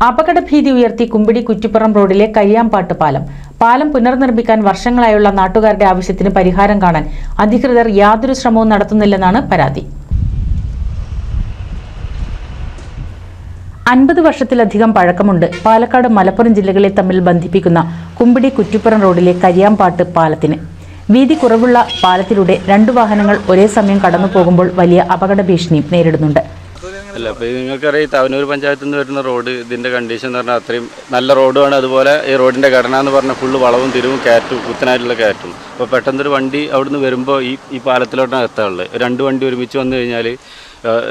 അപകടഭീതി ഉയർത്തി കുമ്പിടി കുറ്റിപ്പുറം റോഡിലെ കരിയാമ്പാട്ട് പാലം. പാലം പുനർനിർമ്മിക്കാൻ വർഷങ്ങളായുള്ള നാട്ടുകാരുടെ ആവശ്യത്തിന് പരിഹാരം കാണാൻ അധികൃതർ യാതൊരു ശ്രമവും നടത്തുന്നില്ലെന്നാണ് പരാതി. 50 വർഷത്തിലധികം പഴക്കമുണ്ട് പാലക്കാട് മലപ്പുറം ജില്ലകളെ തമ്മിൽ ബന്ധിപ്പിക്കുന്ന കുമ്പിടി കുറ്റിപ്പുറം റോഡിലെ കരിയാമ്പാട്ട് പാലത്തിന്. വീതി കുറവുള്ള പാലത്തിലൂടെ 2 വാഹനങ്ങൾ ഒരേ സമയം കടന്നു പോകുമ്പോൾ വലിയ അപകട ഭീഷണിയും നേരിടുന്നുണ്ട്. അല്ല, അപ്പോൾ നിങ്ങൾക്കറിയാം, തവനൂർ പഞ്ചായത്തിൽ നിന്ന് വരുന്ന റോഡ് ഇതിൻ്റെ കണ്ടീഷൻ എന്ന് പറഞ്ഞാൽ അത്രയും നല്ല റോഡുമാണ്. അതുപോലെ ഈ റോഡിൻ്റെ ഘടന എന്ന് പറഞ്ഞാൽ ഫുള്ള് വളവും തിരിവും കയറ്റും, കുത്തനായിട്ടുള്ള കയറ്റും. അപ്പോൾ പെട്ടെന്നൊരു വണ്ടി അവിടുന്ന് വരുമ്പോൾ ഈ പാലത്തിലോട്ടാണ് എത്താറുള്ളത്. 2 വണ്ടി ഒരുമിച്ച് വന്നു കഴിഞ്ഞാൽ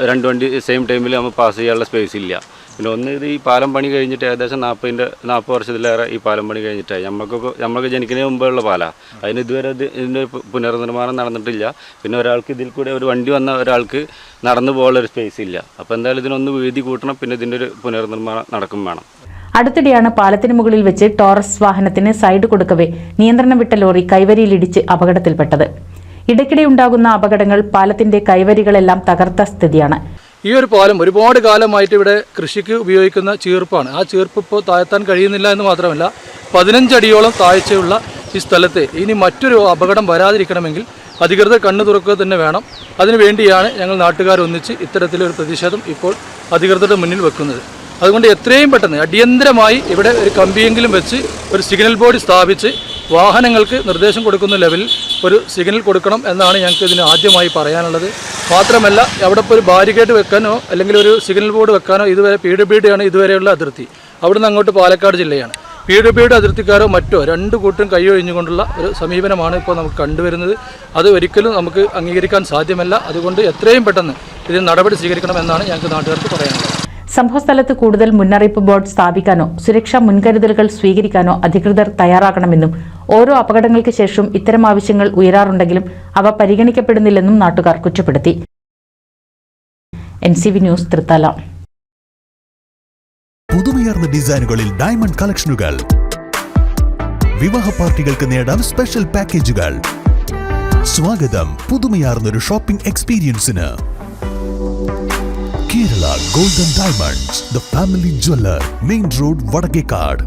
2 വണ്ടി സെയിം ടൈമിൽ നമുക്ക് പാസ് ചെയ്യാനുള്ള സ്പേസ് ഇല്ല. പിന്നെ ഒന്ന് ഇത് ഈ പാലം പണി കഴിഞ്ഞിട്ട് ഏകദേശം 40 വർഷത്തിലേറെ ഈ പാലം പണി കഴിഞ്ഞിട്ടായി. നമ്മൾക്ക് ജനിക്കുന്നതിന് മുമ്പുള്ള പാലമാണ്. അതിന് ഇതുവരെ ഇതിൻ്റെ പുനർനിർമ്മാണം നടന്നിട്ടില്ല. പിന്നെ ഒരാൾക്ക് ഇതിൽ കൂടെ ഒരു വണ്ടി വന്ന ഒരാൾക്ക് നടന്നു പോകാനുള്ളൊരു സ്പേസ് ഇല്ല. അപ്പോൾ എന്തായാലും ഇതിനൊന്ന് വീതി കൂട്ടണം, പിന്നെ ഇതിൻ്റെ ഒരു പുനർനിർമ്മാണം നടക്കും വേണം. അടുത്തിടെയാണ് പാലത്തിന് മുകളിൽ വെച്ച് ടോറസ് വാഹനത്തിന് സൈഡ് കൊടുക്കവേ നിയന്ത്രണം വിട്ട ലോറി കൈവരിയിലിടിച്ച് അപകടത്തിൽപ്പെട്ടത്. ഇടയ്ക്കിടെ ഉണ്ടാകുന്ന അപകടങ്ങൾ പാലത്തിന്റെ കൈവരികളെല്ലാം തകർത്ത സ്ഥിതിയാണ്. ഈ ഒരു പാലം ഒരുപാട് കാലമായിട്ട് ഇവിടെ കൃഷിക്ക് ഉപയോഗിക്കുന്ന ചീർപ്പാണ്. ആ ചീർപ്പ് ഇപ്പോൾ താഴ്ത്താൻ കഴിയുന്നില്ല എന്ന് മാത്രമല്ല 15 അടിയോളം താഴ്ചയുള്ള ഈ സ്ഥലത്ത് ഇനി മറ്റൊരു അപകടം വരാതിരിക്കണമെങ്കിൽ അധികൃതർ കണ്ണു തുറക്കുക തന്നെ വേണം. അതിനുവേണ്ടിയാണ് ഞങ്ങൾ നാട്ടുകാർ ഒന്നിച്ച് ഇത്തരത്തിലൊരു പ്രതിഷേധം ഇപ്പോൾ അധികൃതരുടെ മുന്നിൽ വെക്കുന്നത്. അതുകൊണ്ട് എത്രയും പെട്ടെന്ന് അടിയന്തരമായി ഇവിടെ ഒരു കമ്പിയെങ്കിലും വെച്ച് ഒരു സിഗ്നൽ ബോർഡ് സ്ഥാപിച്ച് വാഹനങ്ങൾക്ക് നിർദ്ദേശം കൊടുക്കുന്ന ലെവലിൽ ഒരു സിഗ്നൽ കൊടുക്കണം എന്നാണ് ഞങ്ങൾക്ക് ഇതിന് ആദ്യമായി പറയാനുള്ളത്. മാത്രമല്ല, അവിടെ ഇപ്പോൾ ഒരു ബാരിക്കേഡ് വെക്കാനോ അല്ലെങ്കിൽ ഒരു സിഗ്നൽ ബോർഡ് വെക്കാനോ ഇതുവരെ PWD ആണ് ഇതുവരെയുള്ള അതിർത്തി. അവിടുന്ന് അങ്ങോട്ട് പാലക്കാട് ജില്ലയാണ്. PWD അതിർത്തിക്കാരോ മറ്റോ 2 കൂട്ടരും കൈയൊഴിഞ്ഞുകൊണ്ടുള്ള ഒരു സമീപനമാണ് ഇപ്പോൾ നമുക്ക് കണ്ടുവരുന്നത്. അത് ഒരിക്കലും നമുക്ക് അംഗീകരിക്കാൻ സാധ്യമല്ല. അതുകൊണ്ട് എത്രയും പെട്ടെന്ന് ഇതിന് നടപടി സ്വീകരിക്കണമെന്നാണ് ഞങ്ങൾക്ക് നാട്ടുകാർക്ക് പറയാനുള്ളത്. സംഭവസ്ഥലത്ത് കൂടുതൽ മുന്നറിയിപ്പ് ബോർഡ് സ്ഥാപിക്കാനോ സുരക്ഷാ മുൻകരുതലുകൾ സ്വീകരിക്കാനോ അധികൃതർ തയ്യാറാക്കണമെന്നും ഓരോ അപകടങ്ങൾക്ക് ശേഷം ഇത്തരം ആവശ്യങ്ങൾ ഉയരാറുണ്ടെങ്കിലും അവ പരിഗണിക്കപ്പെടുന്നില്ലെന്നും നാട്ടുകാർ കുറ്റപ്പെടുത്തി. NCV news, Thrithala. പുതുമയാർന്ന ഡിസൈനുകളിൽ ഡയമണ്ട് കളക്ഷനുകൾ, വിവാഹ പാർട്ടികൾക്ക് നേടാം സ്പെഷ്യൽ പാക്കേജുകൾ. സ്വാഗതം പുതുമയാർന്നൊരു ഷോപ്പിംഗ് എക്സ്പീരിയൻസിന്. Kerala Golden Diamonds, the family jeweler, Main Road, Vadakekad.